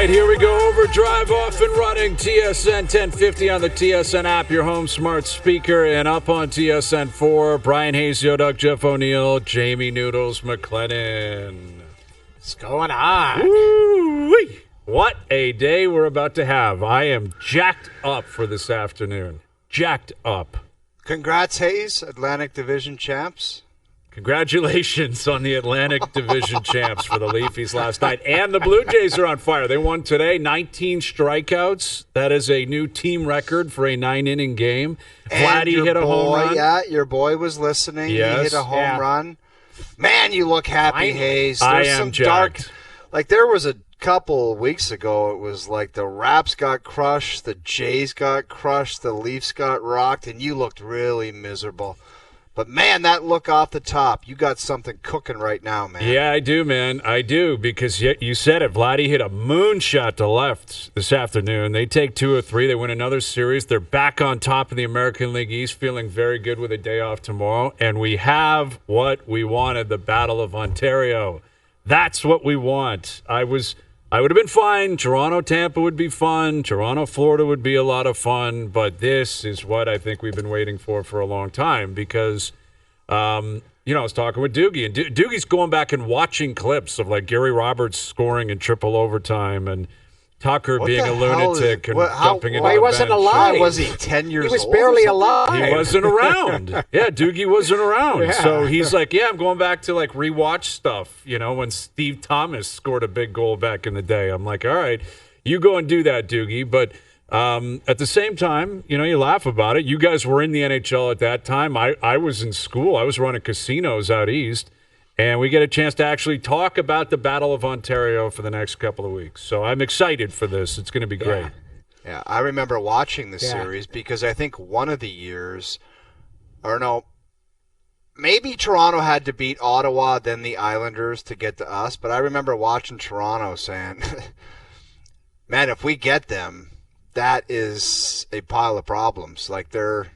right, here we go. OverDrive off and running. TSN 1050 on the TSN app, your home smart speaker, and up on TSN 4. Bryan Hayes, Yoduck, Jeff O'Neill, Jamie Noodles McLennan. What's going on? Woo-wee. What a day we're about to have. I am jacked up for this afternoon. Jacked up. Congrats, Hayes, Atlantic Division champs. Congratulations on the Atlantic Division champs for the Leafs last night. And the Blue Jays are on fire. They won today, 19 strikeouts. That is a new team record for a 9-inning game. Vladdy hit a home run. Yeah, your boy was listening. Yes. He hit a home run. Man, you look happy, Hayes. I There's am some jacked. Like there was a couple weeks ago, it was like the Raps got crushed, the Jays got crushed, the Leafs got rocked, and you looked really miserable. But, man, that look off the top, you got something cooking right now, man. Yeah, I do, man. I do, because you said it. Vladdy hit a moonshot to left this afternoon. They take 2 or 3. They win another series. They're back on top of the American League East, feeling very good with a day off tomorrow. And we have what we wanted, the Battle of Ontario. That's what we want. I would have been fine. Toronto, Tampa would be fun. Toronto, Florida would be a lot of fun. But this is what I think we've been waiting for a long time because, I was talking with Doogie. And Doogie's going back and watching clips of, like, Gary Roberts scoring in triple overtime and Tucker being a lunatic and jumping into the he wasn't bench. alive. Was he 10 years old? He was barely alive. He wasn't around. Yeah, Doogie wasn't around. Yeah. So he's like, I'm going back to, like, rewatch stuff, when Steve Thomas scored a big goal back in the day. I'm like, all right, you go and do that, Doogie. But at the same time, you laugh about it. You guys were in the NHL at that time. I was in school. I was running casinos out east. And we get a chance to actually talk about the Battle of Ontario for the next couple of weeks. So I'm excited for this. It's going to be great. Yeah, I remember watching the series because I think one of the years, or no, maybe Toronto had to beat Ottawa, then the Islanders to get to us. But I remember watching Toronto saying, man, if we get them, that is a pile of problems. Like they're,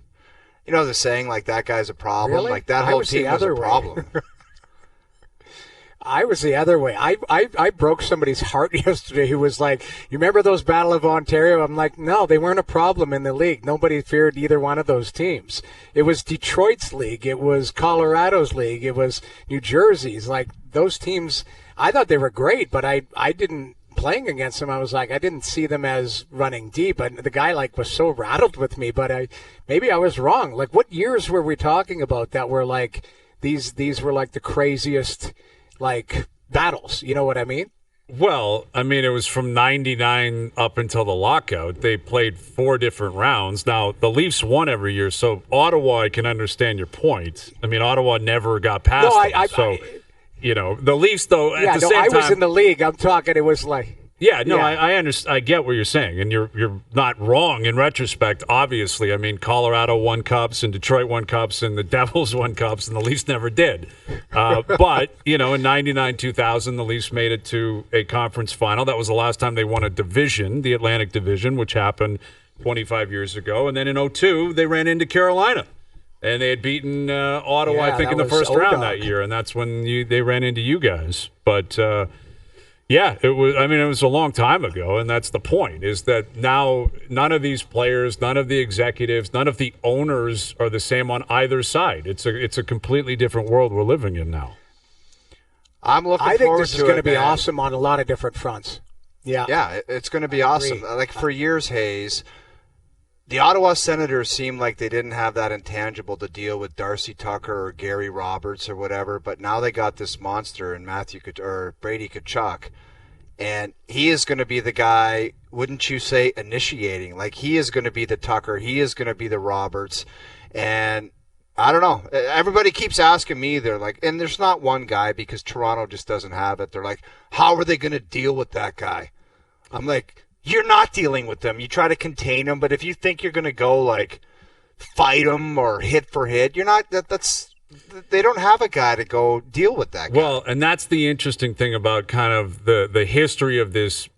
the saying, like that guy's a problem. Really? Like that whole team was a problem. I was the other way. I broke somebody's heart yesterday who was like, you remember those Battle of Ontario? I'm like, no, they weren't a problem in the league. Nobody feared either one of those teams. It was Detroit's league. It was Colorado's league. It was New Jersey's. Like, those teams, I thought they were great, but I didn't, playing against them, I was like, I didn't see them as running deep. And the guy, like, was so rattled with me, but maybe I was wrong. Like, what years were we talking about that were like, these were like the craziest, like, battles, you know what I mean? Well, I mean, it was from 99 up until the lockout. They played 4 different rounds. Now, the Leafs won every year, so Ottawa, I can understand your point. I mean, Ottawa never got past them. The Leafs, though, at the same time... I was in the league. I'm talking, it was like... Yeah, no, I understand. I get what you're saying, and you're not wrong in retrospect. Obviously, I mean, Colorado won cups, and Detroit won cups, and the Devils won cups, and the Leafs never did. But in '99, 2000, the Leafs made it to a conference final. That was the last time they won a division, the Atlantic Division, which happened 25 years ago. And then in 2002, they ran into Carolina. And they had beaten Ottawa, I think, in the first round that year, and that's when they ran into you guys. But it was. I mean, it was a long time ago, and that's the point. Is that now none of these players, none of the executives, none of the owners are the same on either side. It's a completely different world we're living in now. I'm looking forward to it. I think this is going to be awesome on a lot of different fronts. Yeah, it's going to be awesome. Like for years, Hayes, the Ottawa Senators seemed like they didn't have that intangible to deal with Darcy Tucker or Gary Roberts or whatever, but now they got this monster in Brady Tkachuk, and he is going to be the guy, wouldn't you say, initiating. Like he is going to be the Tucker, he is going to be the Roberts, and I don't know. Everybody keeps asking me, they're like, and there's not one guy because Toronto just doesn't have it. They're like, how are they going to deal with that guy? I'm like, you're not dealing with them. You try to contain them, but if you think you're going to go like fight them or hit for hit, you're not. They don't have a guy to go deal with that guy. Well, and that's the interesting thing about kind of the history of this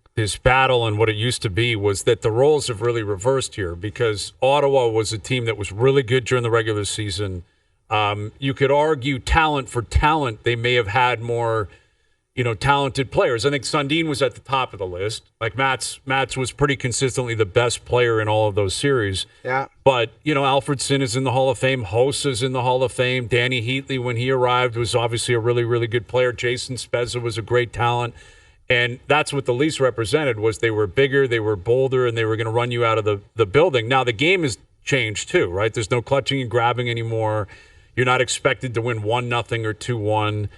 battle and what it used to be was that the roles have really reversed here because Ottawa was a team that was really good during the regular season. You could argue talent for talent, they may have had more talented players. I think Sundin was at the top of the list. Like Mats was pretty consistently the best player in all of those series. Yeah. But, Alfredson is in the Hall of Fame. Hossa is in the Hall of Fame. Danny Heatley, when he arrived, was obviously a really, really good player. Jason Spezza was a great talent. And that's what the Leafs represented, was they were bigger, they were bolder, and they were going to run you out of the building. Now, the game has changed too, right? There's no clutching and grabbing anymore. You're not expected to win 1-0 or 2-1.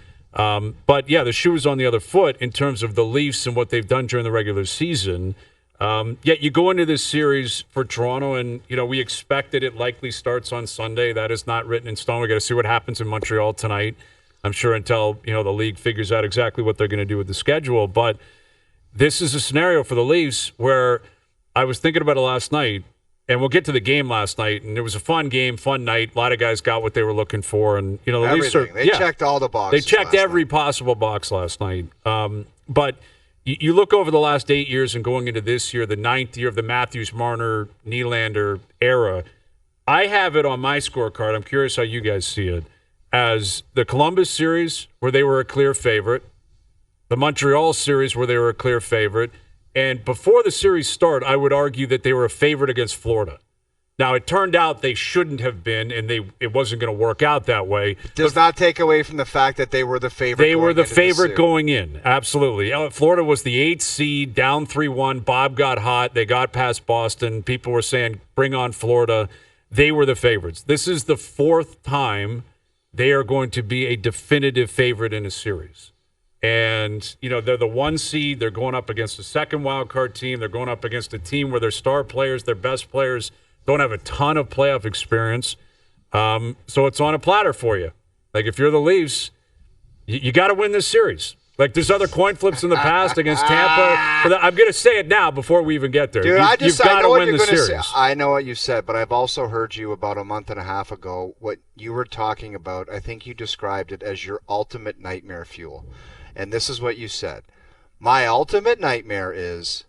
But, yeah, the shoe is on the other foot in terms of the Leafs and what they've done during the regular season. Yet you go into this series for Toronto, and, we expect that it likely starts on Sunday. That is not written in stone. We got to see what happens in Montreal tonight, I'm sure, until, the league figures out exactly what they're going to do with the schedule. But this is a scenario for the Leafs where I was thinking about it last night, and we'll get to the game last night, and it was a fun game, fun night. A lot of guys got what they were looking for, and the Leafs They checked all the boxes. They checked every possible box last night. But you look over the last 8 years and going into this year, the 9th year of the Matthews, Marner, Nylander era, I have it on my scorecard. I'm curious how you guys see it, as the Columbus series where they were a clear favorite, the Montreal series where they were a clear favorite. And before the series started, I would argue that they were a favorite against Florida. Now, it turned out they shouldn't have been, and it wasn't going to work out that way. Does not take away from the fact that they were the favorite. They were the favorite going in, absolutely. Florida was the 8th seed, down 3-1. Bob got hot. They got past Boston. People were saying, bring on Florida. They were the favorites. This is the 4th time they are going to be a definitive favorite in a series. And, they're the 1 seed. They're going up against the second wild card team. They're going up against a team where their star players, their best players, don't have a ton of playoff experience. So it's on a platter for you. Like, if you're the Leafs, you got to win this series. Like, there's other coin flips in the past against Tampa. But I'm going to say it now before we even get there. Dude, you've got to win the series. Say. I know what you said, but I've also heard you about a month and a half ago, what you were talking about. I think you described it as your ultimate nightmare fuel. And this is what you said. My ultimate nightmare is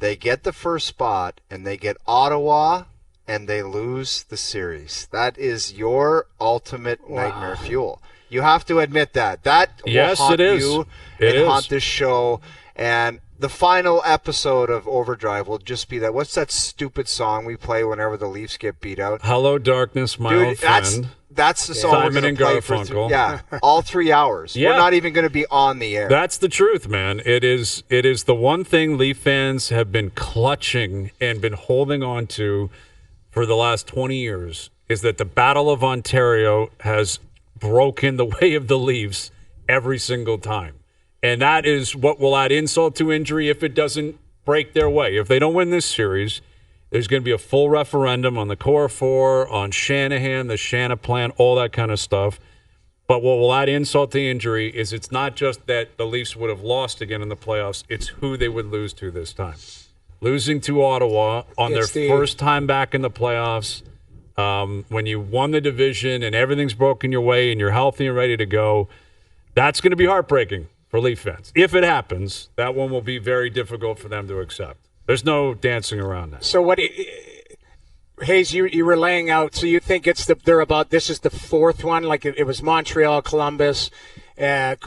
they get the first spot and they get Ottawa and they lose the series. That is your ultimate nightmare fuel. You have to admit that. That will haunt you and haunt this show. And the final episode of OverDrive will just be that. What's that stupid song we play whenever the Leafs get beat out? Hello, Darkness, my old friend. That's the song Simon we're going to play Garfunkel. all 3 hours. Yeah. We're not even going to be on the air. That's the truth, man. It is the one thing Leaf fans have been clutching and been holding on to for the last 20 years, is that the Battle of Ontario has broken the way of the Leafs every single time. And that is what will add insult to injury if it doesn't break their way. If they don't win this series, there's going to be a full referendum on the Core 4, on Shanahan, the Shana plan, all that kind of stuff. But what will add insult to injury is it's not just that the Leafs would have lost again in the playoffs, it's who they would lose to this time. Losing to Ottawa on their first time back in the playoffs, when you won the division and everything's broken your way and you're healthy and ready to go, that's going to be heartbreaking for Leaf fans. If it happens, that one will be very difficult for them to accept. There's no dancing around that. So Hayes, you were laying out, so you think this is the 4th one, like it was Montreal, Columbus,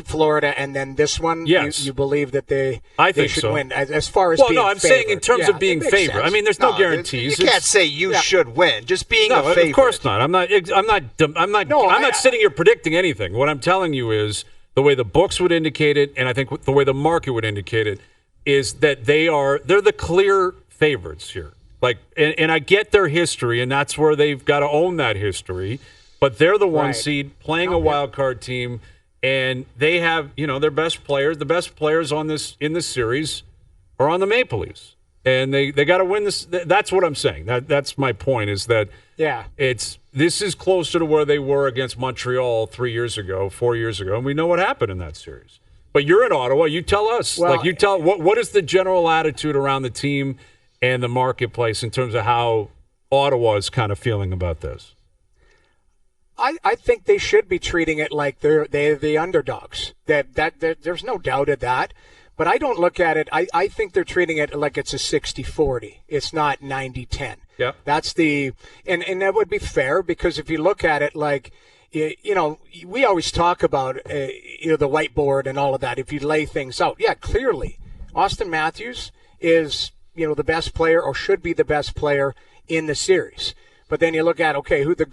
Florida, and then this one? Yes. You believe that they should so. win as far as being I'm favored. saying in terms of being favored. Sense. I mean, there's no guarantees. You can't say you should win. Just being a favorite. Of course not. I'm not sitting here predicting anything. What I'm telling you is the way the books would indicate it, and I think the way the market would indicate it, is that they're the clear favorites here. Like, and I get their history, and that's where they've got to own that history. But they're the 1 seed playing a wild card team, and they have their best players. The best players in this series are on the Maple Leafs, and they got to win this. That's what I'm saying. That's my point. Is that this is closer to where they were against Montreal 4 years ago, and we know what happened in that series. But you're in Ottawa. You tell us. Well, what is the general attitude around the team and the marketplace in terms of how Ottawa is kind of feeling about this? I think they should be treating it like they're the underdogs. That there's no doubt of that. But I don't look at it. I think they're treating it like it's a 60-40. It's not 90-10. Yeah. That's and that would be fair, because if you look at it like, we always talk about the whiteboard and all of that. If you lay things out, yeah, clearly, Austin Matthews is the best player or should be the best player in the series. But then you look at, okay, how the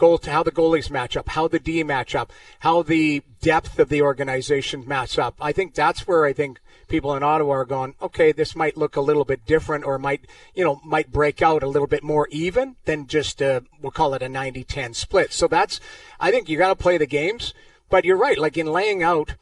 goalies match up, how the D match up, how the depth of the organization match up. I think that's where people in Ottawa are going, okay, this might look a little bit different or might break out a little bit more even than just, we'll call it a 90-10 split. So I think you got to play the games. But you're right, like in laying out,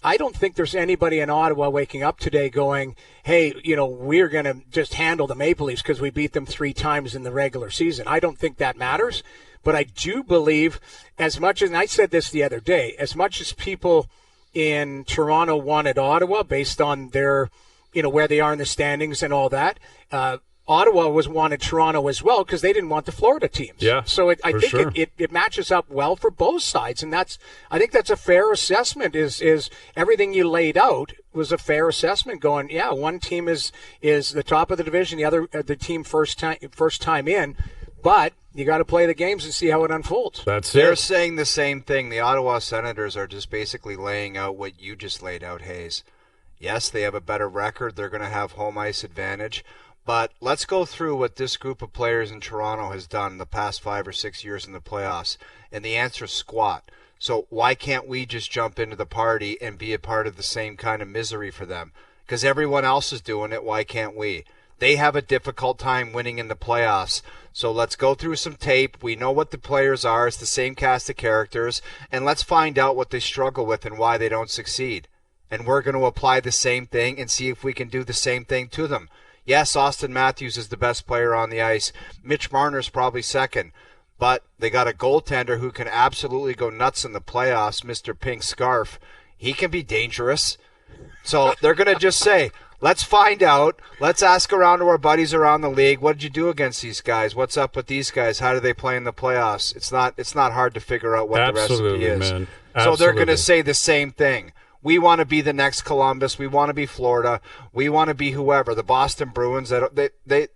I don't think there's anybody in Ottawa waking up today going, hey, we're going to just handle the Maple Leafs because we beat them 3 times in the regular season. I don't think that matters. But I do believe, as much as, and I said this the other day, as much as people in Toronto wanted Ottawa based on their, where they are in the standings and all that, Ottawa wanted Toronto as well because they didn't want the Florida teams. Yeah, so I think it matches up well for both sides, and I think that's a fair assessment. Is everything you laid out was a fair assessment? Going, yeah, one team is the top of the division, the other the team first time in, but you got to play the games and see how it unfolds. They're saying the same thing. The Ottawa Senators are just basically laying out what you just laid out, Hayes. Yes, they have a better record. They're going to have home ice advantage. But let's go through what this group of players in Toronto has done the past 5 or 6 years in the playoffs. And the answer is squat. So why can't we just jump into the party and be a part of the same kind of misery for them? Because everyone else is doing it. Why can't we? They have a difficult time winning in the playoffs. So let's go through some tape. We know what the players are. It's the same cast of characters. And let's find out what they struggle with and why they don't succeed. And we're going to apply the same thing and see if we can do the same thing to them. Yes, Austin Matthews is the best player on the ice. Mitch Marner's probably second. But they got a goaltender who can absolutely go nuts in the playoffs, Mr. Pink Scarf. He can be dangerous. So they're going to just say, let's find out. Let's ask around to our buddies around the league. What did you do against these guys? What's up with these guys? How do they play in the playoffs? It's not hard to figure out what the recipe is. Man. So they're going to say the same thing. We want to be the next Columbus. We want to be Florida. We want to be whoever. The Boston Bruins. They've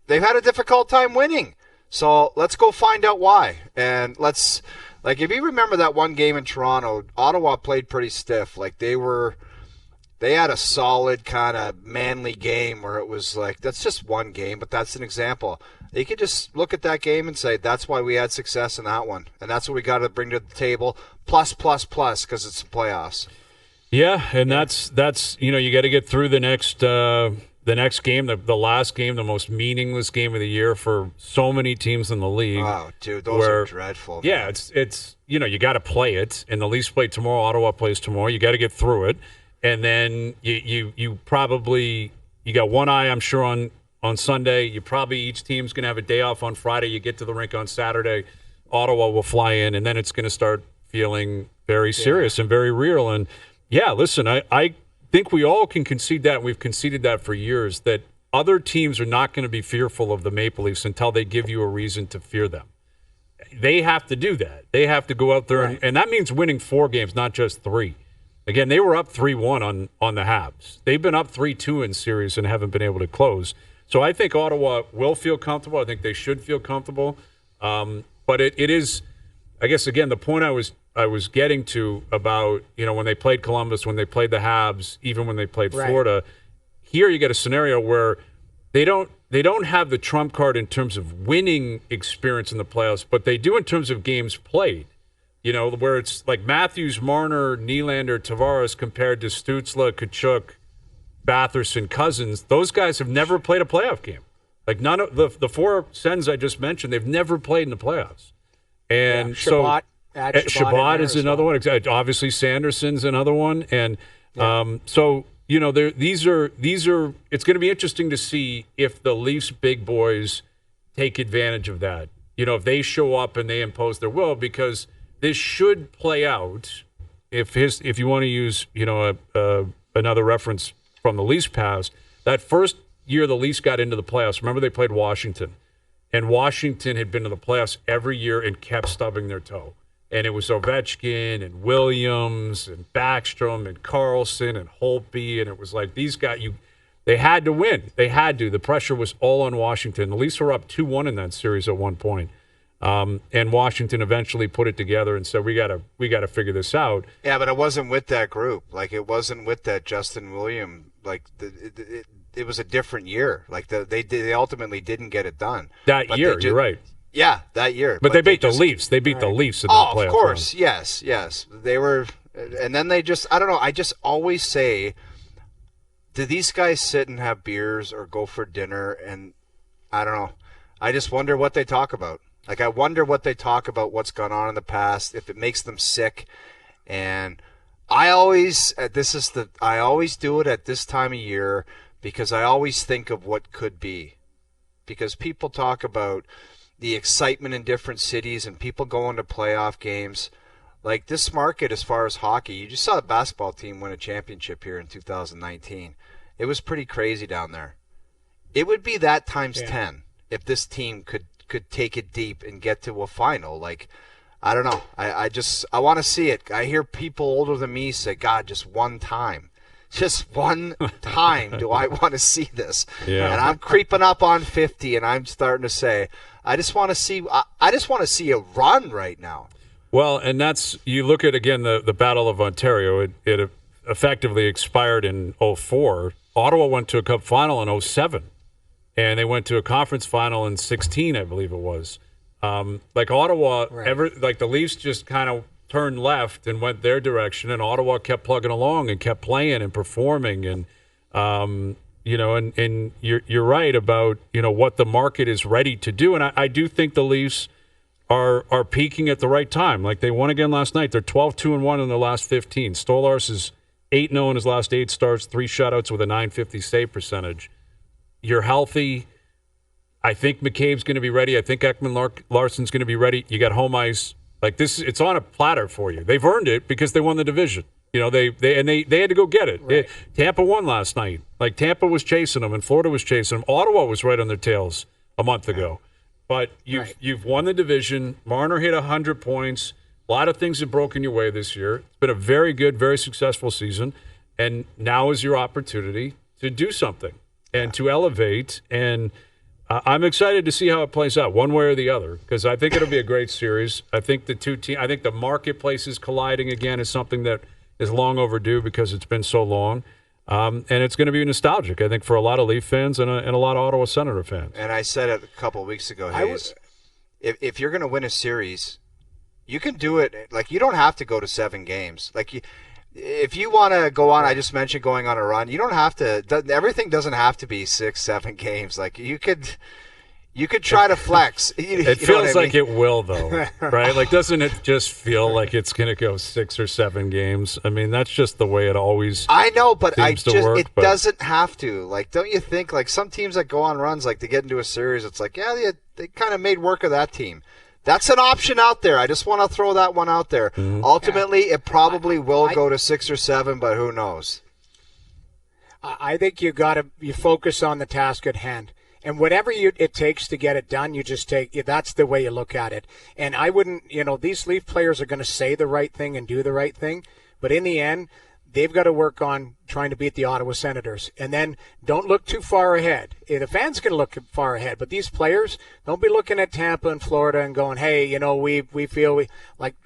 had a difficult time winning. So let's go find out why. And if you remember that one game in Toronto, Ottawa played pretty stiff. They had a solid kind of manly game where it was like, that's just one game, but that's an example. You could just look at that game and say, that's why we had success in that one. And that's what we got to bring to the table. Plus, because it's the playoffs. Yeah, and that's you got to get through the next game, the last game, the most meaningless game of the year for so many teams in the league. Oh, dude, those are dreadful. Yeah, man. it's you got to play it, and the Leafs play tomorrow. Ottawa plays tomorrow. You got to get through it, and then you probably got one eye, I'm sure, on Sunday. You probably each team's going to have a day off on Friday. You get to the rink on Saturday. Ottawa will fly in, and then it's going to start feeling very serious and very real. And yeah, listen, I think we all can concede that, and we've conceded that for years, that other teams are not going to be fearful of the Maple Leafs until they give you a reason to fear them. They have to do that. They have to go out there, and that means winning 4 games, not just 3. Again, they were up 3-1 on the Habs. They've been up 3-2 in series and haven't been able to close. So I think Ottawa will feel comfortable. I think they should feel comfortable. But it is, I guess, again, the point I was getting to about, when they played Columbus, when they played the Habs, even when they played Florida, here you get a scenario where they don't have the trump card in terms of winning experience in the playoffs, but they do in terms of games played. Where it's like Matthews, Marner, Nylander, Tavares compared to Stützle, Tkachuk, Batherson, Cousins. Those guys have never played a playoff game. Like none of the 4 Sens I just mentioned, they've never played in the playoffs. And Shabbat. Shabbat is another one. Obviously, Sanderson's another one, and these are. It's going to be interesting to see if the Leafs big boys take advantage of that. If they show up and they impose their will, because this should play out. If you want to use another reference from the Leafs past, that first year the Leafs got into the playoffs. Remember they played Washington, and Washington had been to the playoffs every year and kept stubbing their toe. And it was Ovechkin and Williams and Backstrom and Carlson and Holtby. And it was like these guys, they had to win. They had to. The pressure was all on Washington. The Leafs were up 2-1 in that series at one point. And Washington eventually put it together and said, we got to figure this out. Yeah, but it wasn't with that group. Like, it wasn't with that Justin William. Like, it was a different year. Like, they ultimately didn't get it done. That year, you're right. Yeah, that year. But they beat the Leafs. They beat the Leafs in the playoff of course. run. Yes. They were, and then they just, I don't know, I just always say, do these guys sit and have beers or go for dinner? And I don't know. I just wonder what they talk about. Like, I wonder what they talk about, what's gone on in the past, if it makes them sick. And I always do it at this time of year because I always think of what could be. Because people talk about the excitement in different cities and people going to playoff games. Like, this market, as far as hockey, you just saw the basketball team win a championship here in 2019. It was pretty crazy down there. It would be that times 10 if this team could take it deep and get to a final. Like, I don't know. I want to see it. I hear people older than me say, God, just one time. Just one time do I want to see this. Yeah. And I'm creeping up on 50, and I'm starting to say, I just want to see a run right now. Well, and that's, you look at, again, the Battle of Ontario. It effectively expired in 2004. Ottawa went to a cup final in 2007. And they went to a conference final in 2016, I believe it was. Like, Ottawa, like the Leafs just kind of turned left and went their direction, and Ottawa kept plugging along and kept playing and performing. And, and you're right about, what the market is ready to do. And I do think the Leafs are peaking at the right time. Like, they won again last night. They're 12-2-1 in their last 15. Stolarz is 8-0 in his last 8 starts, 3 shutouts with a .950 save percentage. You're healthy. I think McCabe's going to be ready. I think Ekman-Larsson's going to be ready. You got home ice. Like, this, it's on a platter for you. They've earned it because they won the division. They had to go get it. Right. Tampa won last night. Like, Tampa was chasing them and Florida was chasing them. Ottawa was right on their tails a month ago. But you've won the division. Marner hit 100 points. A lot of things have broken your way this year. It's been a very good, very successful season. And now is your opportunity to do something and to elevate. And I'm excited to see how it plays out, one way or the other, because I think it'll be a great series. I think the two teams, I think the marketplaces colliding again is something that is long overdue because it's been so long. And it's going to be nostalgic, I think, for a lot of Leaf fans and a lot of Ottawa Senator fans. And I said it a couple of weeks ago, Hayes, if you're going to win a series, you can do it. Like, you don't have to go to 7 games. Like, if you want to go on, I just mentioned going on a run. You don't have to. Everything doesn't have to be 6, 7 games. Like, you could try to flex. It feels like it will, though, right? Like, doesn't it just feel like it's going to go 6 or 7 games? I mean, that's just the way it always. I know, but it doesn't have to. Like, don't you think? Like, some teams that go on runs, like, they get into a series, it's like, yeah, they kind of made work of that team. That's an option out there. I just want to throw that one out there. Mm-hmm. Ultimately, it probably will go to 6 or 7, but who knows? I think you focus on the task at hand. And whatever it takes to get it done, you just that's the way you look at it. And I wouldn't, these Leaf players are going to say the right thing and do the right thing. But in the end, they've got to work on trying to beat the Ottawa Senators. And then don't look too far ahead. The fans can look far ahead, but these players, don't be looking at Tampa and Florida and going, hey, we feel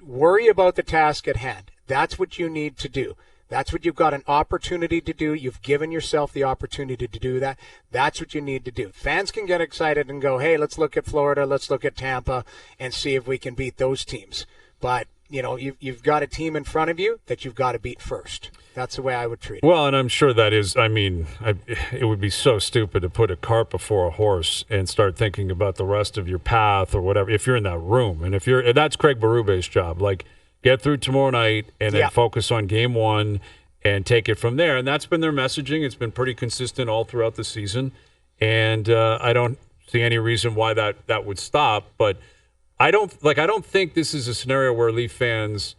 worry about the task at hand. That's what you need to do. That's what you've got an opportunity to do. You've given yourself the opportunity to do that. That's what you need to do. Fans can get excited and go, hey, let's look at Florida, let's look at Tampa and see if we can beat those teams. But you've got a team in front of you that you've got to beat first. That's the way I would treat it. Well, and I'm sure that is, it would be so stupid to put a cart before a horse and start thinking about the rest of your path or whatever, if you're in that room. And that's Craig Berube's job. Like, get through tomorrow night and then focus on game 1 and take it from there. And that's been their messaging. It's been pretty consistent all throughout the season. And I don't see any reason why that would stop. But I don't think this is a scenario where Leaf fans,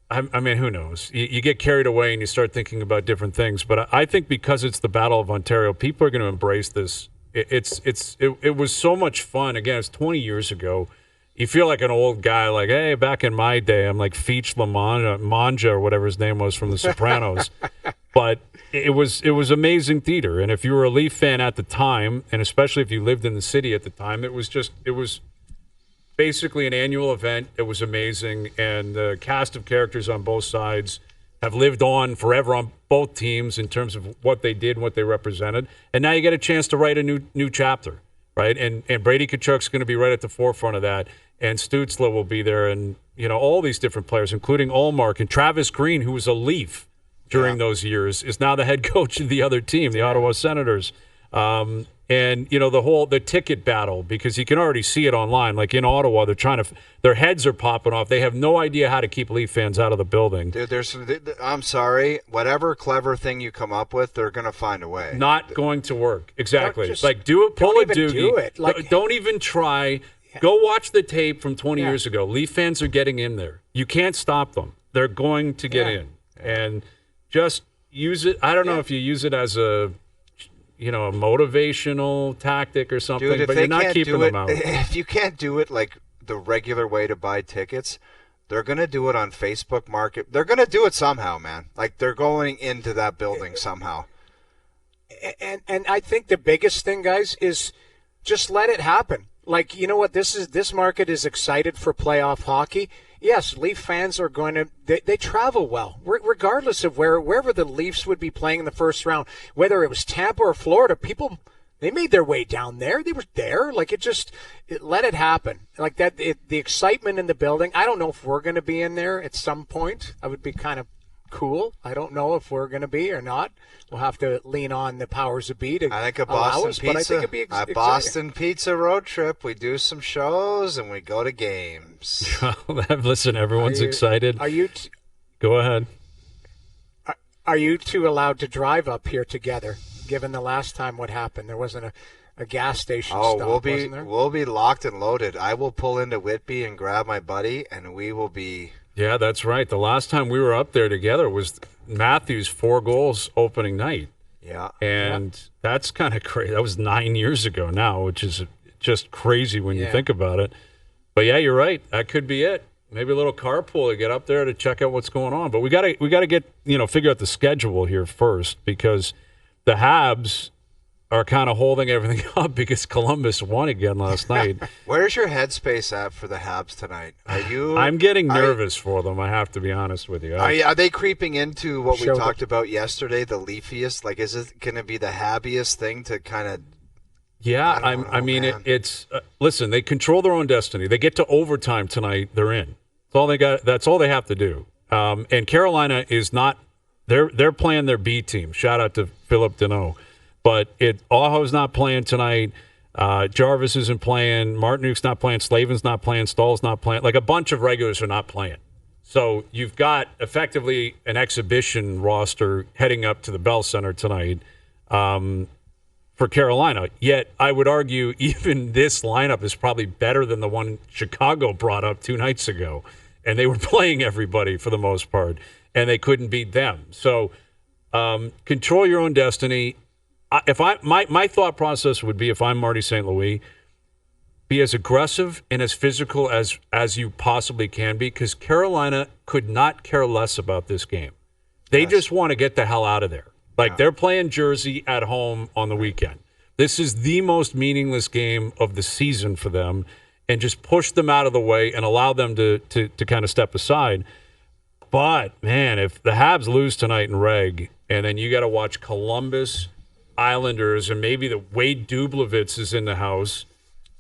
I mean, who knows? You get carried away and you start thinking about different things. But I think because it's the Battle of Ontario, people are going to embrace this. It was so much fun. Again, it's 20 years ago. You feel like an old guy, like, hey, back in my day, I'm like Feach Manja or whatever his name was from The Sopranos. But it was amazing theater. And if you were a Leaf fan at the time, and especially if you lived in the city at the time, it was basically an annual event. It was amazing, and the cast of characters on both sides have lived on forever on both teams in terms of what they did and what they represented. And now you get a chance to write a new chapter, right? And Brady Tkachuk's going to be right at the forefront of that, and Stützle will be there, and all these different players, including Ullmark and Travis Green, who was a Leaf during those years, is now the head coach of the other team, the Ottawa Senators. And the ticket battle, because you can already see it online. Like in Ottawa, their heads are popping off. They have no idea how to keep Leaf fans out of the building. Dude, I'm sorry, whatever clever thing you come up with, they're gonna find a way. Not going to work. Exactly. Just do it. Pull a don't even doogie. do it. Like- Don't even try. Go watch the tape from 20 years ago. Leaf fans are getting in there. You can't stop them. They're going to get in, and just use it. I don't know if you use it as a motivational tactic or something, Dude, but you're not keeping them out. If you can't do it like the regular way to buy tickets, they're going to do it on Facebook Market. They're going to do it somehow, man. Like they're going into that building somehow. And I think the biggest thing, guys, is just let it happen. Like, you know what? This market is excited for playoff hockey. Yes, Leaf fans are going to they travel well, regardless of wherever the Leafs would be playing in the first round, whether it was Tampa or Florida. People, they made their way down there. They were there. Like let it happen. Like that, the excitement in the building. I don't know if we're going to be in there at some point. I would be kind of cool. I don't know if we're going to be or not. We'll have to lean on the powers that be to I think a allow Boston us, pizza, but I think it'd be exciting. Boston pizza road trip. We do some shows and we go to games. Listen, everyone's excited. Go ahead. Are you two allowed to drive up here together? Given the last time what happened, there wasn't a gas station stop, wasn't there? We'll be locked and loaded. I will pull into Whitby and grab my buddy, and we will be. Yeah, that's right. The last time we were up there together was Matthews' 4 goals opening night. Yeah. And that's kind of crazy. That was 9 years ago now, which is just crazy when you think about it. But yeah, you're right. That could be it. Maybe a little carpool to get up there to check out what's going on. But we got to get, figure out the schedule here first, because the Habs are kind of holding everything up because Columbus won again last night. Where's your headspace at for the Habs tonight? I'm getting nervous for them, I have to be honest with you. Are they creeping into what we talked about yesterday, the leafiest? Like, is it going to be the habbiest thing to kind of... Yeah, it's listen, they control their own destiny. They get to overtime tonight, they're in. That's all they got. That's all they have to do. And Carolina is not... They're playing their B team. Shout out to Philip Deneau. But Aho's not playing tonight. Jarvis isn't playing. Martinuke's not playing. Slavin's not playing. Stahl's not playing. Like a bunch of regulars are not playing. So you've got effectively an exhibition roster heading up to the Bell Center tonight for Carolina. Yet I would argue even this lineup is probably better than the one Chicago brought up 2 nights ago. And they were playing everybody for the most part. And they couldn't beat them. So control your own destiny. My thought process would be, if I'm Marty St. Louis, be as aggressive and as physical as you possibly can be, because Carolina could not care less about this game. They just want to get the hell out of there. They're playing Jersey at home on the weekend. This is the most meaningless game of the season for them, and just push them out of the way and allow them to kind of step aside. But, man, if the Habs lose tonight in reg, and then you got to watch Columbus, Islanders, and maybe the Wade Dublovitz is in the house,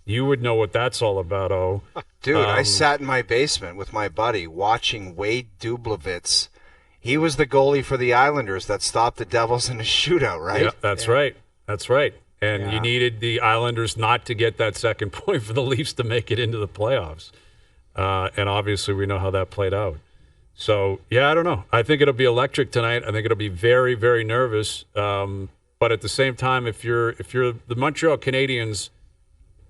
you would know what that's all about, Dude, I sat in my basement with my buddy watching Wade Dublovitz. He was the goalie for the Islanders that stopped the Devils in a shootout, right? Yeah, that's right. That's right. And you needed the Islanders not to get that second point for the Leafs to make it into the playoffs. And obviously we know how that played out. So, yeah, I don't know. I think it'll be electric tonight. I think it'll be very, very nervous. But at the same time, if you're the Montreal Canadiens,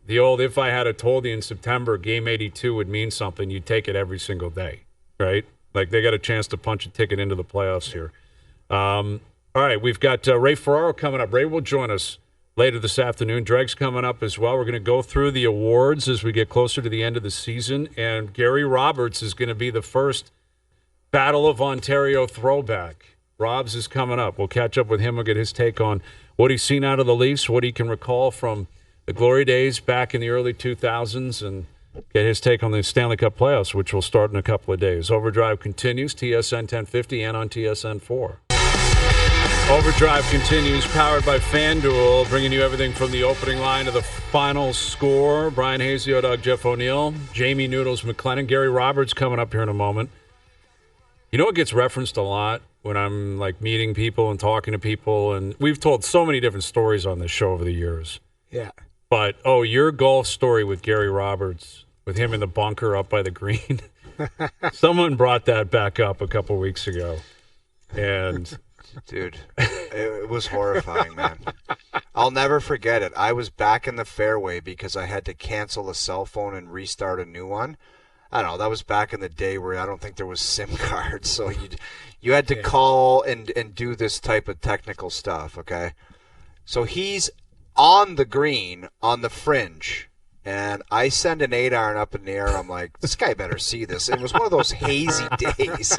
the old "if I had told you in September game 82 would mean something," you'd take it every single day, right? Like they got a chance to punch a ticket into the playoffs here. All right, we've got Ray Ferraro coming up. Ray will join us later this afternoon. Dreg's coming up as well. We're going to go through the awards as we get closer to the end of the season, and Gary Roberts is going to be the first Battle of Ontario throwback. Robs is coming up. We'll catch up with him. We'll get his take on what he's seen out of the Leafs, what he can recall from the glory days back in the early 2000s, and get his take on the Stanley Cup playoffs, which will start in a couple of days. Overdrive continues, TSN 1050 and on TSN 4. Overdrive continues, powered by FanDuel, bringing you everything from the opening line to the final score. Bryan Hayes, the O-Dog, Jeff O'Neill, Jamie Noodles McLennan, Gary Roberts coming up here in a moment. You know what gets referenced a lot when I'm like meeting people and talking to people, and we've told so many different stories on this show over the years. Yeah. But, your golf story with Gary Roberts, with him in the bunker up by the green. Someone brought that back up a couple weeks ago. And... Dude, it was horrifying, man. I'll never forget it. I was back in the fairway because I had to cancel a cell phone and restart a new one. I don't know. That was back in the day where I don't think there was SIM cards, so you had to call and do this type of technical stuff, okay? So he's on the green, on the fringe, and I send an 8-iron up in the air. I'm like, this guy better see this. And it was one of those hazy days.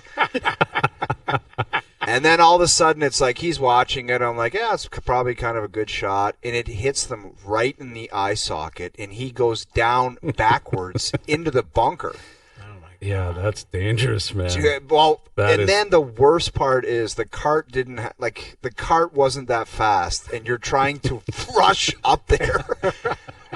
And then all of a sudden, it's like he's watching it. I'm like, yeah, it's probably kind of a good shot. And it hits them right in the eye socket, and he goes down backwards into the bunker. Oh, my God. Yeah, that's dangerous, man. Well, then the worst part is the cart didn't the cart wasn't that fast, and you're trying to rush up there.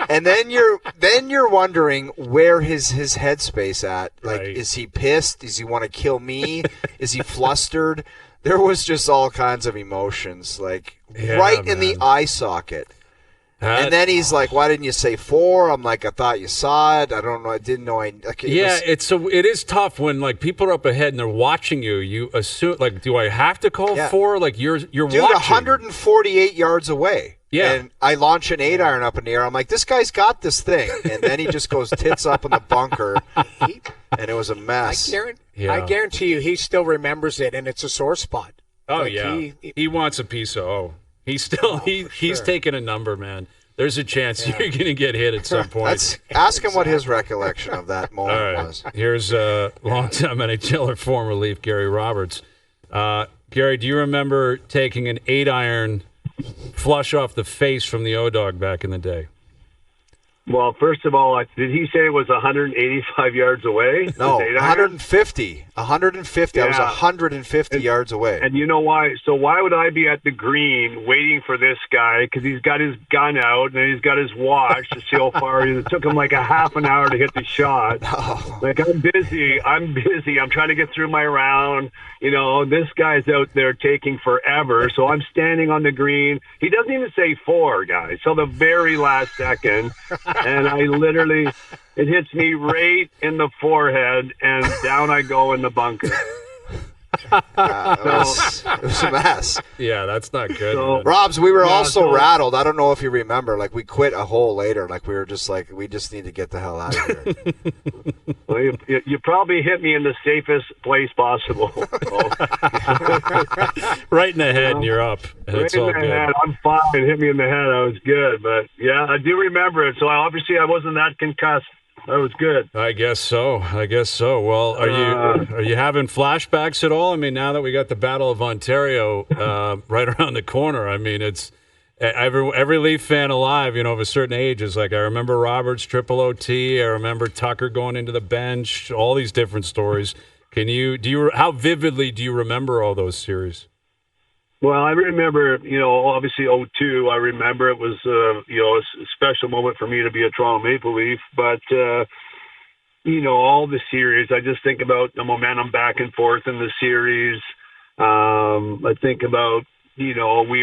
And then you're wondering where his headspace at. Like, right. Is he pissed? Does he want to kill me? Is he flustered? There was just all kinds of emotions, in the eye socket. And then he's like, "Why didn't you say 4?" I'm like, "I thought you saw it. I don't know. I didn't know." It is tough when people are up ahead and they're watching you. You assume do I have to call 4? Like you're dude, watching. 148 yards away. Yeah. And I launch an 8-iron up in the air. I'm like, this guy's got this thing. And then he just goes tits up in the bunker. And it was a mess. I guarantee you he still remembers it, and it's a sore spot. Oh, he wants a piece of He's still he's taking a number, man. There's a chance you're going to get hit at some point. Ask him what his recollection of that moment was. Here's a longtime NHLer former relief, Gary Roberts. Gary, do you remember taking an 8-iron flush off the face from the O-Dog back in the day? Well, first of all, did he say it was 185 yards away? No, 150. 150. Yeah. I was 150 yards away. And you know why? So why would I be at the green waiting for this guy? Because he's got his gun out and he's got his watch to see how far. It took him like a half an hour to hit the shot. Oh. Like, I'm busy. I'm trying to get through my round. This guy's out there taking forever. So I'm standing on the green. He doesn't even say 4, guys. So the very last second. And I literally, it hits me right in the forehead, and down I go in the bunker. It was a mess. Yeah, that's not good. So, Robs, we were also rattled. I don't know if you remember. We quit a hole later. We were just we just need to get the hell out of here. Well, you probably hit me in the safest place possible. Right in the head, and you're up. And Right it's in all the good. head. I'm fine. Hit me in the head. I was good. But, yeah, I do remember it. So, obviously, I wasn't that concussed. That was good. I guess so. Well, are you having flashbacks at all? I mean, now that we got the Battle of Ontario right around the corner, I mean, it's every Leaf fan alive, of a certain age is like, I remember Roberts, triple OT. I remember Tucker going into the bench. All these different stories. How vividly do you remember all those series? Well, I remember, obviously 02. I remember it was, a special moment for me to be a Toronto Maple Leaf. But, all the series, I just think about the momentum back and forth in the series. I think about, we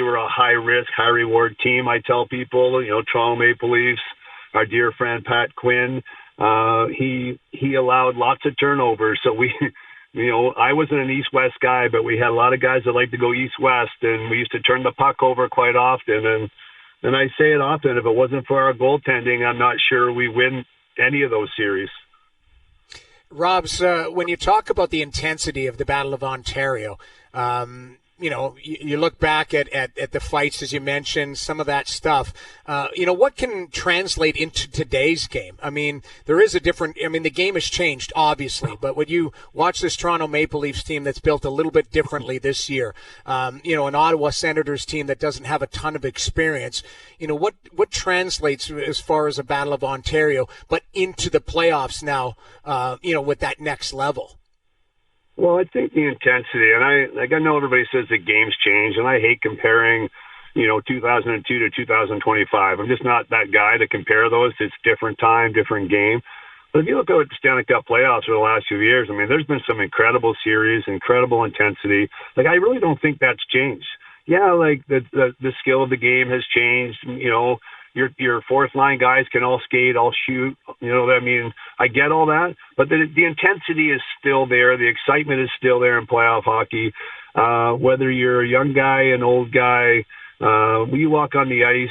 were a high-risk, high-reward team. I tell people, Toronto Maple Leafs, our dear friend Pat Quinn, he allowed lots of turnovers. So I wasn't an east-west guy, but we had a lot of guys that liked to go east-west, and we used to turn the puck over quite often. And I say it often, if it wasn't for our goaltending, I'm not sure we win any of those series. Robs, when you talk about the intensity of the Battle of Ontario, you look back at the fights, as you mentioned, some of that stuff. What can translate into today's game? I mean, there is the game has changed, obviously, but when you watch this Toronto Maple Leafs team that's built a little bit differently this year, an Ottawa Senators team that doesn't have a ton of experience, what translates as far as a Battle of Ontario, but into the playoffs now, with that next level? Well, I think the intensity, and I know everybody says the game's changed, and I hate comparing, 2002 to 2025. I'm just not that guy to compare those. It's different time, different game. But if you look at the Stanley Cup playoffs over the last few years, I mean, there's been some incredible series, incredible intensity. Like, I really don't think that's changed. Yeah, like the skill of the game has changed. Your fourth line guys can all skate, all shoot. I get all that, but the intensity is still there. The excitement is still there in playoff hockey. Whether you're a young guy, an old guy, when you walk on the ice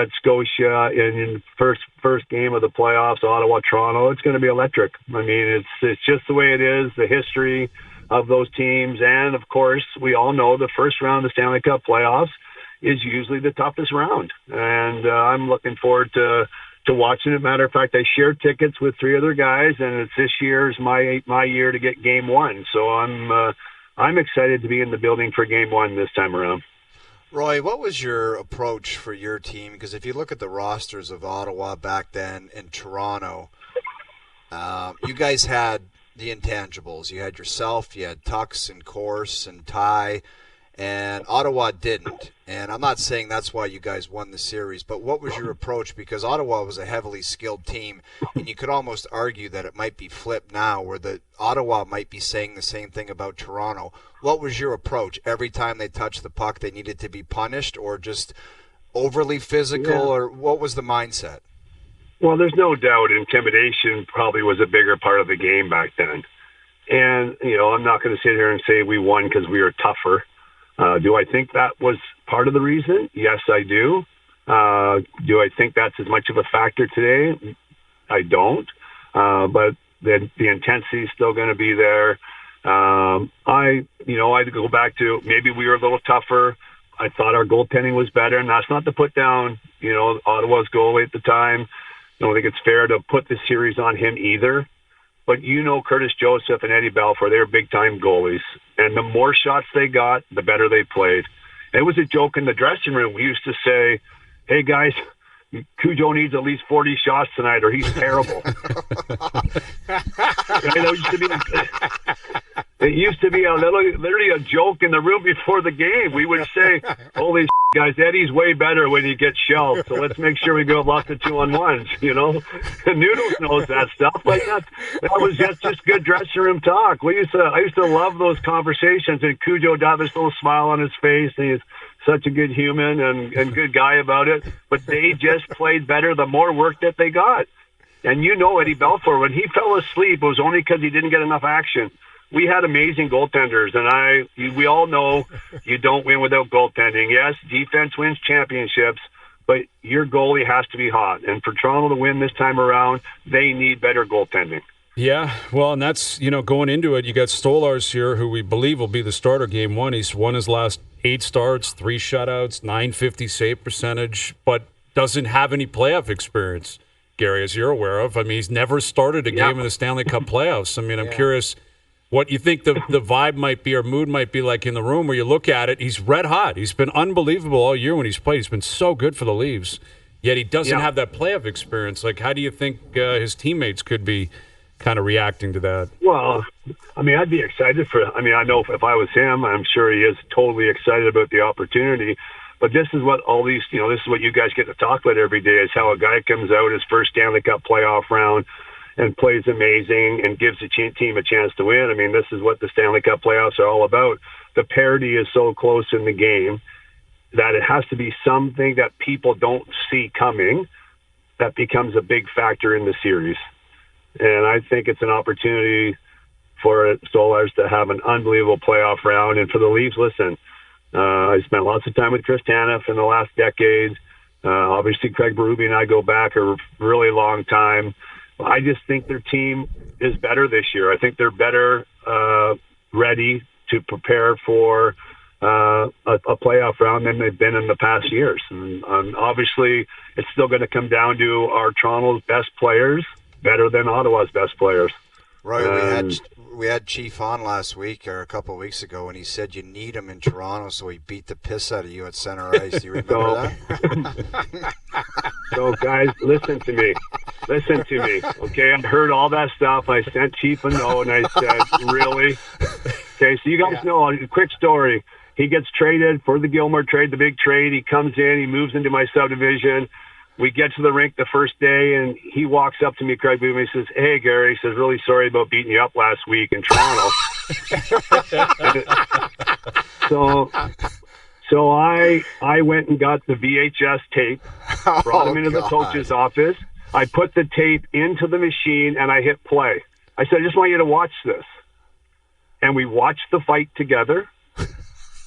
at Scotia in first game of the playoffs, Ottawa, Toronto, it's going to be electric. I mean, it's just the way it is. The history of those teams, and of course, we all know the first round of the Stanley Cup playoffs is usually the toughest round. And I'm looking forward to watching it. Matter of fact, I share tickets with 3 other guys, and it's this year's my year to get game 1. So I'm excited to be in the building for game 1 this time around. Roy, what was your approach for your team? Because if you look at the rosters of Ottawa back then and Toronto, you guys had the intangibles. You had yourself, you had Tux and Corse and Ty, and Ottawa didn't. And I'm not saying that's why you guys won the series, but what was your approach? Because Ottawa was a heavily skilled team, and you could almost argue that it might be flipped now, where Ottawa might be saying the same thing about Toronto. What was your approach? Every time they touched the puck, they needed to be punished, or just overly physical, or what was the mindset? Well, there's no doubt intimidation probably was a bigger part of the game back then. And, I'm not going to sit here and say we won because we were tougher. Do I think that was part of the reason? Yes, I do. Do I think that's as much of a factor today? I don't. But the intensity is still going to be there. I go back to maybe we were a little tougher. I thought our goaltending was better, and that's not to put down, Ottawa's goalie at the time. I don't think it's fair to put the series on him either. But Curtis Joseph and Eddie Balfour, they're big-time goalies. And the more shots they got, the better they played. It was a joke in the dressing room. We used to say, hey, guys, Cujo needs at least 40 shots tonight or he's terrible. It used to be literally a joke in the room before the game. We would say, holy guys, Eddie's way better when he gets shelled, so let's make sure we go lots of 2-on-1s, And Noodles knows that stuff. Like that was just good dressing room talk. I used to love those conversations, and Cujo would have this little smile on his face, and he's such a good human and good guy about it. But they just played better the more work that they got. And Eddie Balfour, when he fell asleep, it was only because he didn't get enough action. We had amazing goaltenders, and we all know you don't win without goaltending. Yes, defense wins championships, but your goalie has to be hot. And for Toronto to win this time around, they need better goaltending. Yeah, well, and that's, going into it, you got Stolarz here, who we believe will be the starter game 1. He's won his last 8 starts, 3 shutouts, .950 save percentage, but doesn't have any playoff experience, Gary, as you're aware of. I mean, he's never started a game in the Stanley Cup playoffs. I mean, I'm curious what you think the vibe might be or mood might be like in the room where you look at it. He's red hot. He's been unbelievable all year when he's played. He's been so good for the Leafs, yet he doesn't have that playoff experience. Like, how do you think his teammates could be kind of reacting to that? Well, I mean, I'd be excited I know if I was him, I'm sure he is totally excited about the opportunity. But this is what all these, this is what you guys get to talk about every day, is how a guy comes out his first Stanley Cup playoff round and plays amazing and gives the team a chance to win. I mean, this is what the Stanley Cup playoffs are all about. The parity is so close in the game that it has to be something that people don't see coming that becomes a big factor in the series. And I think it's an opportunity for Stolarz to have an unbelievable playoff round. And for the Leafs, listen, I spent lots of time with Chris Tanev in the last decade. Obviously, Craig Berube and I go back a really long time. I just think their team is better this year. I think they're better ready to prepare for a playoff round than they've been in the past years. And obviously, it's still going to come down to our Toronto's best players better than Ottawa's best players. Right, we had Chief on last week or a couple of weeks ago, and he said you need him in Toronto, so he beat the piss out of you at center ice. Do you remember that? So, guys, listen to me. Okay, I heard all that stuff. I sent Chief a note, and I said, really? Okay, so you guys know, a quick story. He gets traded for the Gilmore trade, the big trade. He comes in, he moves into my subdivision. We get to the rink the first day, and he walks up to me, Craig Boom, he says, hey, Gary, he says, really sorry about beating you up last week in Toronto. So I went and got the VHS tape, brought him into the coach's office. I put the tape into the machine, and I hit play. I said, I just want you to watch this. And we watched the fight together.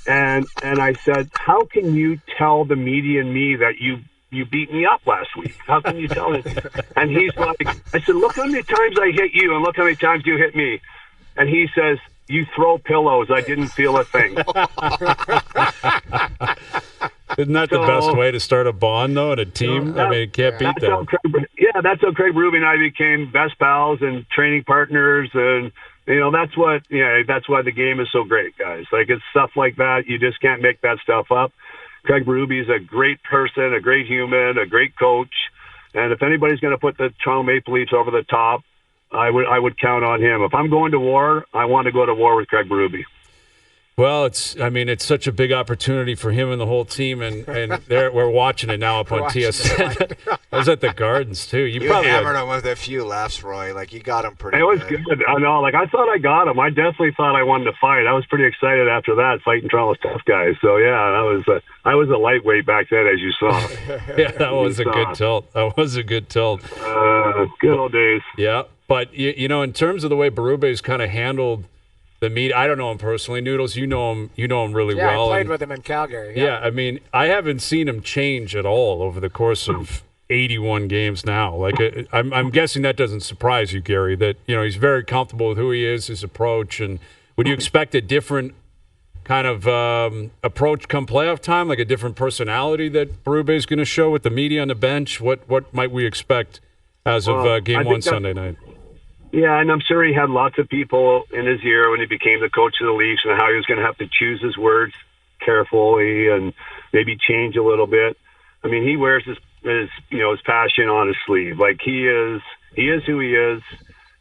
And I said, how can you tell the media and me that you beat me up last week? How can you tell it? And he's like, I said, look how many times I hit you and look how many times you hit me. And he says, you throw pillows. I didn't feel a thing. Isn't that the best way to start a bond, though, in a team? I mean, you can't beat that. That's how Craig Ruby and I became best pals and training partners. And, that's why the game is so great, guys. Like, it's stuff like that. You just can't make that stuff up. Craig Berube is a great person, a great human, a great coach. And if anybody's going to put the Toronto Maple Leafs over the top, I would count on him. If I'm going to war, I want to go to war with Craig Berube. Well, it's such a big opportunity for him and the whole team, and we're watching it now up on TSN. I was at the Gardens too. You probably hammered him with a few laughs, Roy. Like, you got him pretty. It was good. I know. Like, I thought I got him. I definitely thought I wanted to fight. I was pretty excited after that, fighting Toronto's tough guys. So yeah, I was a lightweight back then, as you saw. Yeah, that was a good tilt. Good old days. Yeah, but in terms of the way Berube's kind of handled the meet, I don't know him personally. Noodles, you know him really well. Yeah, I played with him in Calgary. Yeah, I mean, I haven't seen him change at all over the course of 81 games now. Like, I'm guessing that doesn't surprise you, Gary, that, he's very comfortable with who he is, his approach. And would you expect a different kind of approach come playoff time, like a different personality that Berube is going to show with the media on the bench? What might we expect as of Game 1 Sunday night? Yeah, and I'm sure he had lots of people in his ear when he became the coach of the Leafs, and how he was going to have to choose his words carefully and maybe change a little bit. I mean, he wears his passion on his sleeve. Like, he is who he is.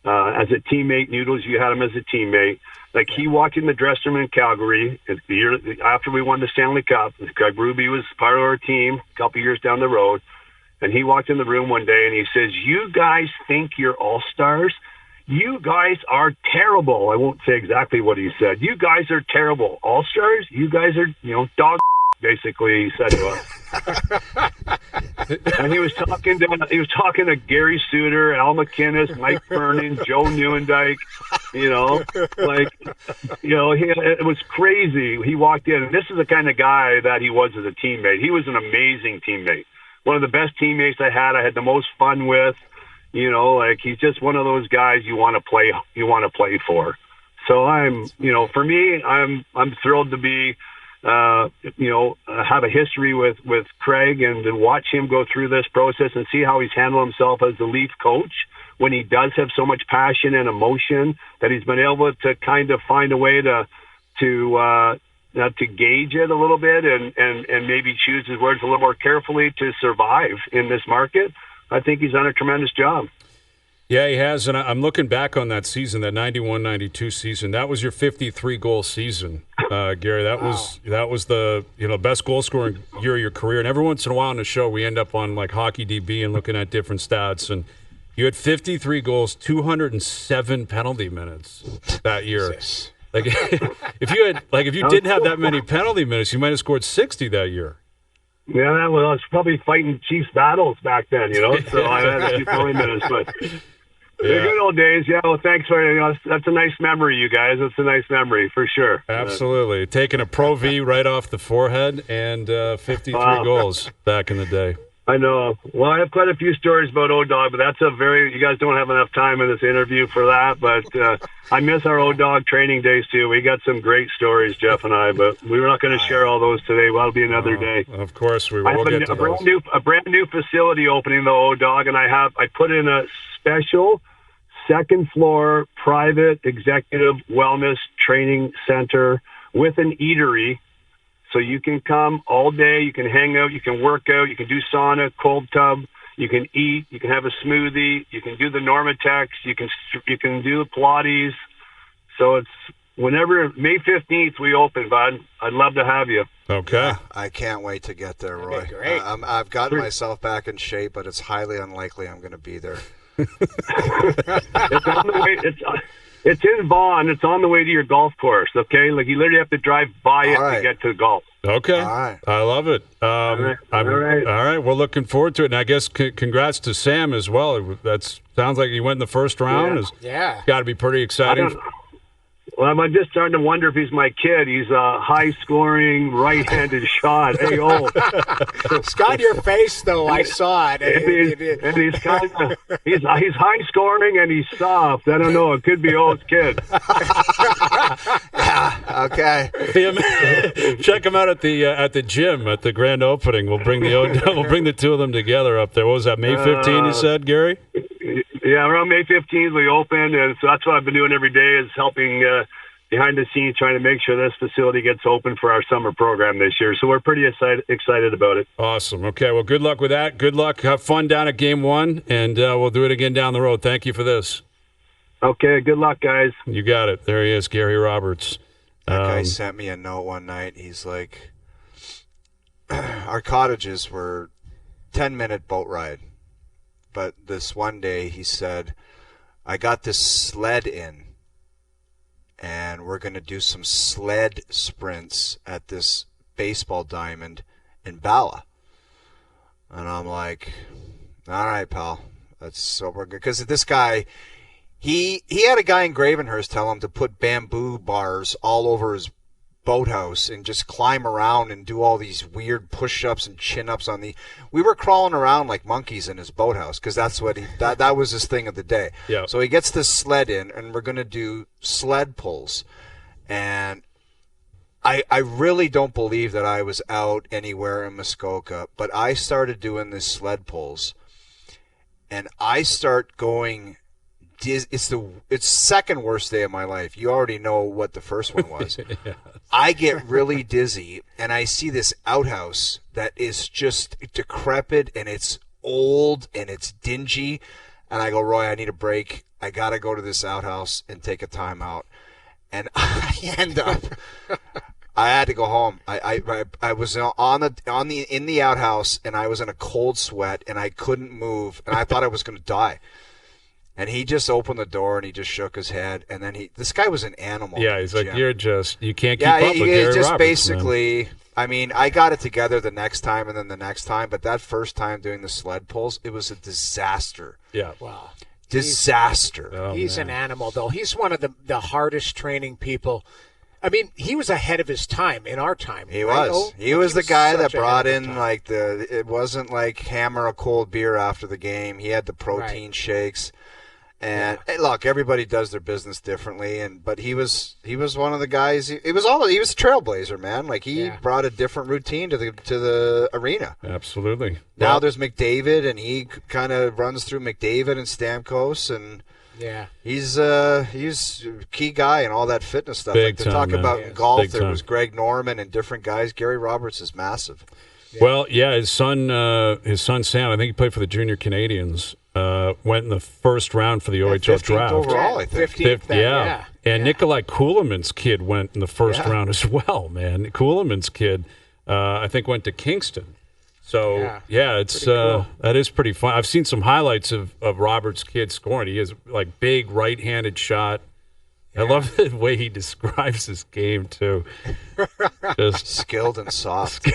As a teammate, Noodles, you had him as a teammate. Like, he walked in the dressing room in Calgary the year after we won the Stanley Cup. Craig Berube was part of our team a couple years down the road, and he walked in the room one day and he says, "You guys think you're all-stars? You guys are terrible." I won't say exactly what he said. "You guys are terrible. All-stars? You guys are, dog," basically, he said to us. And he was talking to Gary Suter, Al McInnes, Mike Vernon, Joe Nieuwendyk, it was crazy. He walked in, and this is the kind of guy that he was as a teammate. He was an amazing teammate. One of the best teammates I had the most fun with. He's just one of those guys you want to play for. So for me, I'm thrilled to be, have a history with Craig and to watch him go through this process and see how he's handled himself as the Leaf coach when he does have so much passion and emotion, that he's been able to kind of find a way to gauge it a little bit and maybe choose his words a little more carefully to survive in this market. I think he's done a tremendous job. Yeah, he has, and I'm looking back on that season, that 91-92 season. That was your 53-goal season, Gary. That was the best goal-scoring year of your career. And every once in a while on the show, we end up on like Hockey DB and looking at different stats. And you had 53 goals, 207 penalty minutes that year. Jesus. Like, if you didn't have that many penalty minutes, you might have scored 60 that year. Yeah, I was probably fighting Chiefs battles back then, so I had a few penalty minutes, but the good old days. Yeah, well, thanks for that's a nice memory, you guys. That's a nice memory for sure. Absolutely, taking a Pro V right off the forehead and 53 goals back in the day. I know. Well, I have quite a few stories about O-Dog, but you guys don't have enough time in this interview for that. But I miss our O-Dog training days, too. We got some great stories, Jeff and I, but we were not going to share all those today. Well, it'll be another day. Of course, we will. I have Get to those. a brand new facility opening, the O-Dog, and I put in a special second floor private executive wellness training center with an eatery. So you can come all day, you can hang out, you can work out, you can do sauna, cold tub, you can eat, you can have a smoothie, you can do the Normatex, you can do the Pilates. So it's whenever May 15th we open, bud. I'd love to have you. Okay. Yeah, I can't wait to get there, Roy. Great. I've gotten myself back in shape, but it's highly unlikely I'm going to be there. It's on the way. It's in Vaughan. It's on the way to your golf course, okay? Like, you literally have to drive by it to get to golf. Okay. All right. I love it. All right. All right. We're looking forward to it. And I guess congrats to Sam as well. That sounds like he went in the first round. Yeah. Got to be pretty exciting. Well, I'm just starting to wonder if he's my kid. He's a high-scoring, right-handed shot. Hey, It's got your face, though. I saw it. and he's kind of he's high-scoring and he's soft. I don't know. It could be O's kid. Yeah, okay. Check him out at the gym at the grand opening. We'll bring the two of them together up there. What was that, May 15? You said, Gary? Yeah, around May 15th we open, and so that's what I've been doing every day is helping behind the scenes, trying to make sure this facility gets open for our summer program this year. So we're pretty excited about it. Awesome. Okay, well, good luck with that. Good luck. Have fun down at Game 1, and we'll do it again down the road. Thank you for this. Okay, good luck, guys. You got it. There he is, Gary Roberts. That guy sent me a note one night. He's like, our cottages were 10-minute boat ride. But this one day he said, I got this sled in, and we're going to do some sled sprints at this baseball diamond in Bala. And I'm like, all right, pal. That's so we're good. Because this guy, he had a guy in Gravenhurst tell him to put bamboo bars all over his boathouse and just climb around and do all these weird push-ups and chin-ups on the. We were crawling around like monkeys in his boathouse because that's what that was his thing of the day. Yeah. So he gets this sled in, and we're gonna do sled pulls, and I really don't believe that I was out anywhere in Muskoka, but I started doing this sled pulls, and I start going. It's second worst day of my life. You already know what the first one was. Yeah. I get really dizzy, and I see this outhouse that is just decrepit, and it's old, and it's dingy. And I go, Roy, I need a break. I got to go to this outhouse and take a time out. And I end up, I had to go home. I was in the outhouse, and I was in a cold sweat, and I couldn't move, and I thought I was going to die. And he just opened the door and he just shook his head. And then this guy was an animal. Yeah, he's like, you can't keep up with Gary just Roberts, basically, man. I mean, I got it together the next time and then the next time. But that first time doing the sled pulls, it was a disaster. Yeah. Wow. Disaster. He's an animal, though. He's one of the hardest training people. I mean, he was ahead of his time in our time. He right? was. He was the guy that brought in like it wasn't like hammer a cold beer after the game. He had the protein shakes. And hey, look, everybody does their business differently, but he was one of the guys. He was a trailblazer, man. Like he brought a different routine to the arena. Absolutely. Now there's McDavid, and he kind of runs through McDavid and Stamkos, and he's a key guy in all that fitness stuff. Big like to time, talk about man. in golf, Big there time. was Greg Norman and different guys. Gary Roberts is massive. Yeah. Well, his son Sam, I think he played for the Junior Canadians. Went in the first round for the OHL 15th draft. overall, I think. 15th, And Nikolai Kulemin's kid went in the first round as well, man. Kulemin's kid, I think, went to Kingston. So, it's cool. That is pretty fun. I've seen some highlights of Robert's kid scoring. He has, like, big right-handed shot. I love the way he describes his game, too. Just skilled and soft.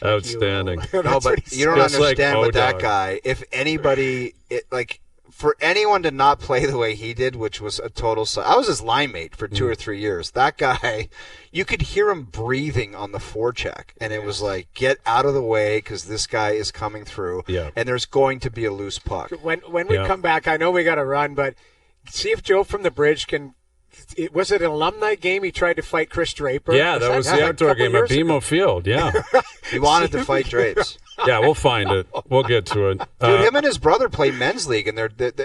Outstanding. No, but you don't understand with that guy. If anybody, for anyone to not play the way he did, which was a total. I was his line mate for 2 or 3 years. That guy, you could hear him breathing on the forecheck, and it was like, get out of the way because this guy is coming through, and there's going to be a loose puck. When we come back, I know we got to run, but see if Joe from the Bridge can. Was it an alumni game? He tried to fight Chris Draper. Yeah, that was the outdoor game at BMO Field. Yeah, he wanted to fight Drapes. Yeah, we'll find it. We'll get to it. Dude, him and his brother play men's league, and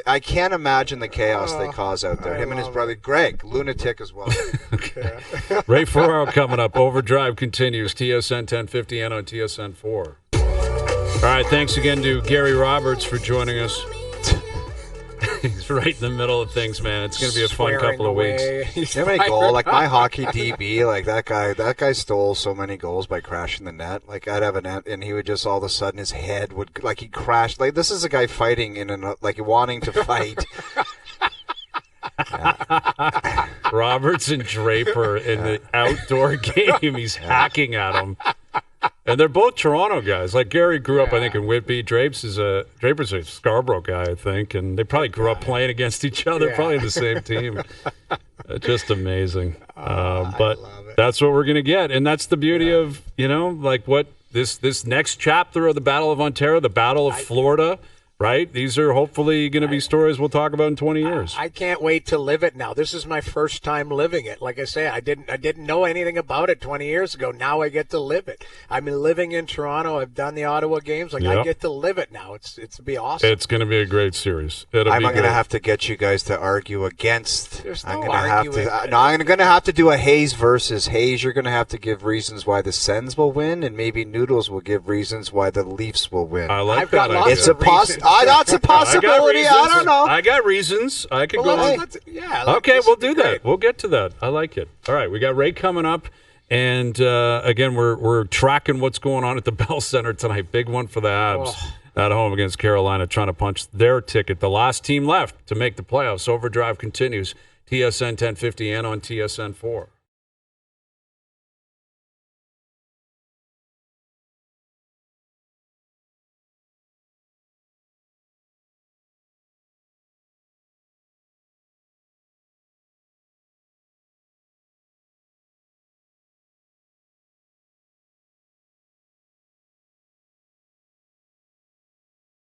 I can't imagine the chaos they cause out there. Him and his brother, Greg, lunatic as well. Okay. Ray Ferraro coming up. Overdrive continues. TSN 1050 and on TSN 4. All right, thanks again to Gary Roberts for joining us. He's right in the middle of things, man. It's going to be a fun couple of weeks. How many goals? Like my hockey DB, like that guy stole so many goals by crashing the net. Like I'd have an net, and he would just all of a sudden his head would he crashed. Like this is a guy fighting wanting to fight. Roberts and Draper in the outdoor game. He's hacking at him. And they're both Toronto guys. Like Gary grew up, I think, in Whitby. Draper's a Scarborough guy, I think, and they probably grew up playing against each other, probably in the same team. Just amazing. But that's what we're going to get, and that's the beauty of what this next chapter of the Battle of Ontario, the Battle of Florida. Right? These are hopefully going to be stories we'll talk about in 20 years. I can't wait to live it now. This is my first time living it. Like I say, I didn't know anything about it 20 years ago. Now I get to live it. I'm living in Toronto. I've done the Ottawa games. I get to live it now. It's be awesome. It's going to be a great series. I'm going to have to get you guys to argue against. There's no I'm going to have to do a Hayes versus Hayes. You're going to have to give reasons why the Sens will win, and maybe Noodles will give reasons why the Leafs will win. I like I've got that. lots It's of a possibility. That's a possibility. I don't know. I got reasons. I could go. Okay, we'll do that. We'll get to that. I like it. All right, we got Ray coming up, and again, we're tracking what's going on at the Bell Center tonight. Big one for the Habs at home against Carolina, trying to punch their ticket. The last team left to make the playoffs. Overdrive continues. TSN 1050 and on TSN 4.